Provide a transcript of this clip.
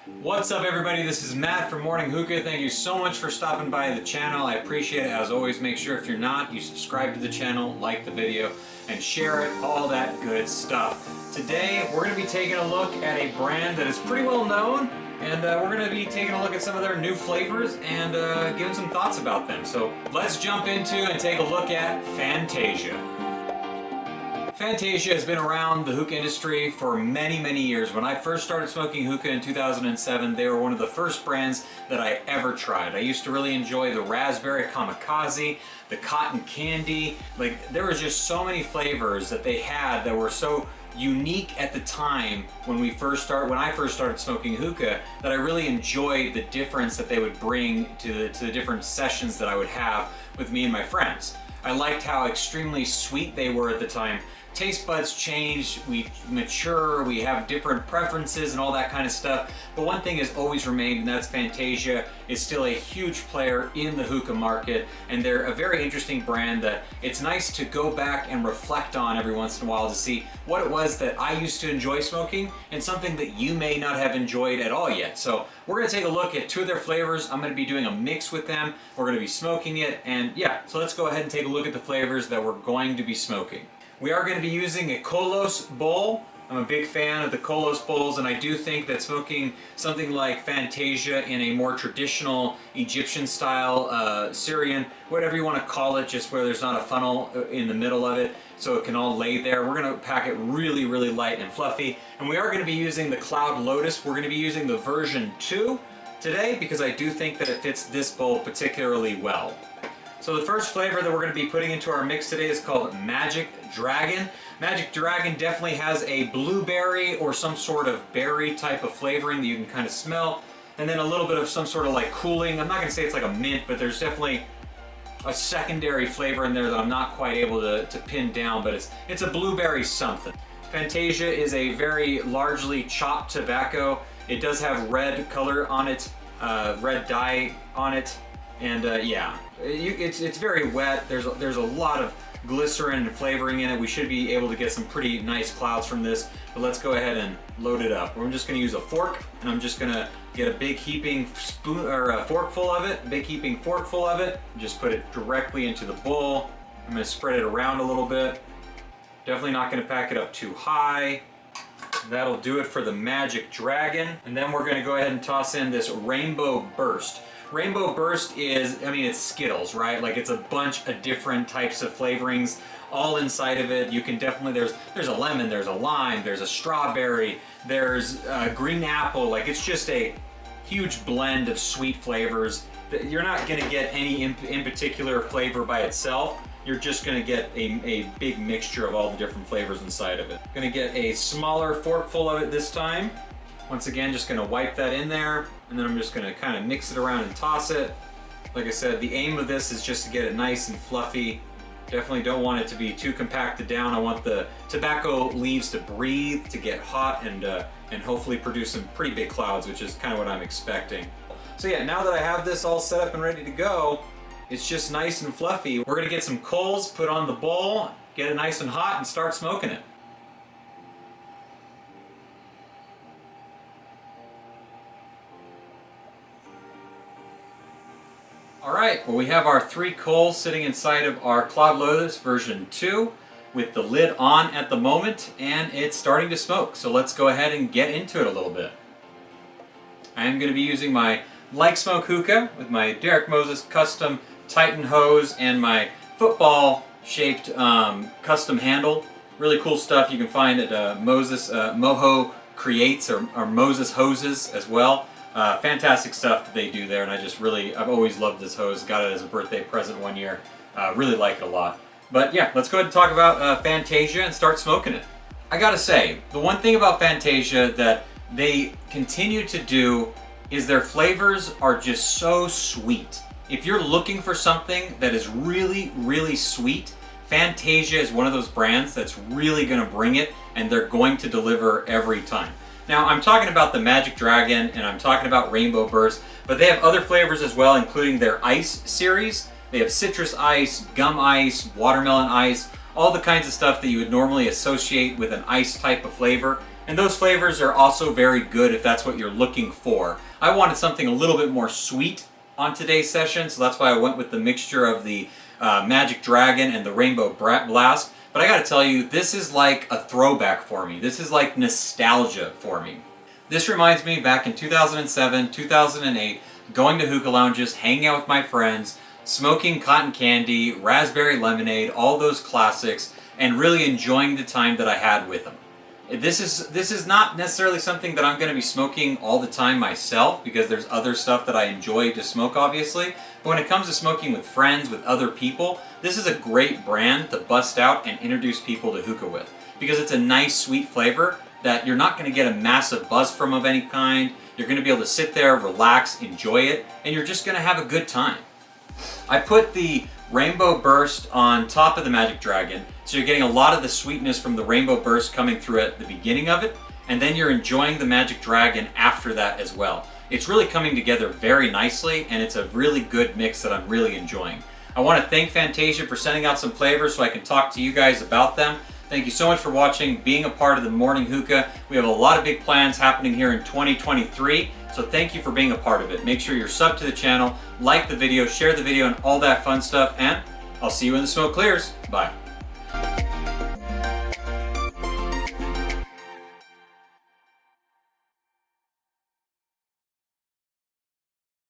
What's up everybody, this is Matt from Morning Hookah. Thank you so much for stopping by the channel. I appreciate it. As always, make sure if you're not, you subscribe to the channel, like the video, and share it, all that good stuff. Today, we're going to be taking a look at a brand that is pretty well known, and we're going to be taking a look at some of their new flavors and giving some thoughts about them. So let's jump into and take a look at Fantasia. Fantasia has been around the hookah industry for many, many years. When I first started smoking hookah in 2007, they were one of the first brands that I ever tried. I used to really enjoy the raspberry kamikaze, the cotton candy. Like, there was just so many flavors that they had that were so unique at the time when I first started smoking hookah, that I really enjoyed the difference that they would bring to the different sessions that I would have with me and my friends. I liked how extremely sweet they were at the time. Taste buds change, we mature, we have different preferences and all that kind of stuff. But one thing has always remained, and that's Fantasia is still a huge player in the hookah market, and they're a very interesting brand that it's nice to go back and reflect on every once in a while to see what it was that I used to enjoy smoking and something that you may not have enjoyed at all yet. So we're going to take a look at two of their flavors. I'm going to be doing a mix with them. We're going to be smoking it, and yeah, so let's go ahead and take a look at the flavors that we're going to be smoking. We are going to be using a Kolos bowl. I'm a big fan of the Kolos bowls, and I do think that smoking something like Fantasia in a more traditional Egyptian style, Syrian, whatever you want to call it, just where there's not a funnel in the middle of it, so it can all lay there. We're going to pack it really, really light and fluffy. And we are going to be using the Kaloud Lotus. We're going to be using the version 2 today because I do think that it fits this bowl particularly well. So the first flavor that we're going to be putting into our mix today is called Magic Dragon. Magic Dragon definitely has a blueberry or some sort of berry type of flavoring that you can kind of smell, and then a little bit of some sort of like cooling. I'm not going to say it's like a mint, but there's definitely a secondary flavor in there that I'm not quite able to pin down, but it's a blueberry something. Fantasia is a very largely chopped tobacco. It does have red color on it, red dye on it. And yeah, it's very wet. There's a lot of glycerin and flavoring in it. We should be able to get some pretty nice clouds from this. But let's go ahead and load it up. I'm just going to use a fork, and I'm just going to get a big heaping spoon or a fork full of it. Big heaping fork full of it. Just put it directly into the bowl. I'm going to spread it around a little bit. Definitely not going to pack it up too high. That'll do it for the Magic Dragon. And then we're going to go ahead and toss in this Rainbow Burst. Rainbow Burst is, I mean, it's Skittles, right? Like, it's a bunch of different types of flavorings all inside of it. You can definitely, there's a lemon, there's a lime, there's a strawberry, there's a green apple. Like, it's just a huge blend of sweet flavors. You're not gonna get any in particular flavor by itself. You're just gonna get a big mixture of all the different flavors inside of it. Gonna get a smaller forkful of it this time. Once again, just gonna wipe that in there, and then I'm just gonna kind of mix it around and toss it. Like I said, the aim of this is just to get it nice and fluffy. Definitely don't want it to be too compacted down. I want the tobacco leaves to breathe, to get hot, and hopefully produce some pretty big clouds, which is kind of what I'm expecting. So yeah, now that I have this all set up and ready to go, it's just nice and fluffy. We're gonna get some coals, put on the bowl, get it nice and hot, and start smoking it. Alright, well, we have our 3 coals sitting inside of our Kaloud Lotus version 2 with the lid on at the moment, and it's starting to smoke. So let's go ahead and get into it a little bit. I am going to be using my LikeSmoke hookah with my Derek Moses custom Titan hose and my football shaped custom handle. Really cool stuff you can find at Moho Creates or MosesHoses as well. Fantastic stuff that they do there, and I've always loved this hose. Got it as a birthday present one year. Really like it a lot. But yeah, let's go ahead and talk about Fantasia and start smoking it. I gotta say, the one thing about Fantasia that they continue to do is their flavors are just so sweet. If you're looking for something that is really, really sweet, Fantasia is one of those brands that's really gonna bring it, and they're going to deliver every time. Now, I'm talking about the Magic Dragon and I'm talking about Rainbow Burst, but they have other flavors as well, including their ice series. They have citrus ice, gum ice, watermelon ice, all the kinds of stuff that you would normally associate with an ice type of flavor. And those flavors are also very good if that's what you're looking for. I wanted something a little bit more sweet on today's session, so that's why I went with the mixture of the Magic Dragon and the Rainbow Blast. But I gotta tell you, this is like a throwback for me. This is like nostalgia for me. This reminds me back in 2007, 2008, going to hookah lounges, hanging out with my friends, smoking cotton candy, raspberry lemonade, all those classics, and really enjoying the time that I had with them. This is not necessarily something that I'm going to be smoking all the time myself, because there's other stuff that I enjoy to smoke, obviously. But when it comes to smoking with friends, with other people, this is a great brand to bust out and introduce people to hookah with, because it's a nice, sweet flavor that you're not going to get a massive buzz from of any kind. You're going to be able to sit there, relax, enjoy it, and you're just going to have a good time. I put the Rainbow Burst on top of the Magic Dragon, so you're getting a lot of the sweetness from the Rainbow Burst coming through at the beginning of it, and then you're enjoying the Magic Dragon after that as well. It's really coming together very nicely, and it's a really good mix that I'm really enjoying. I want to thank Fantasia for sending out some flavors so I can talk to you guys about them. Thank you so much for watching, being a part of the Morning Hookah. We have a lot of big plans happening here in 2023, so thank you for being a part of it. Make sure you're subbed to the channel, like the video, share the video, and all that fun stuff, and I'll see you when the smoke clears. Bye.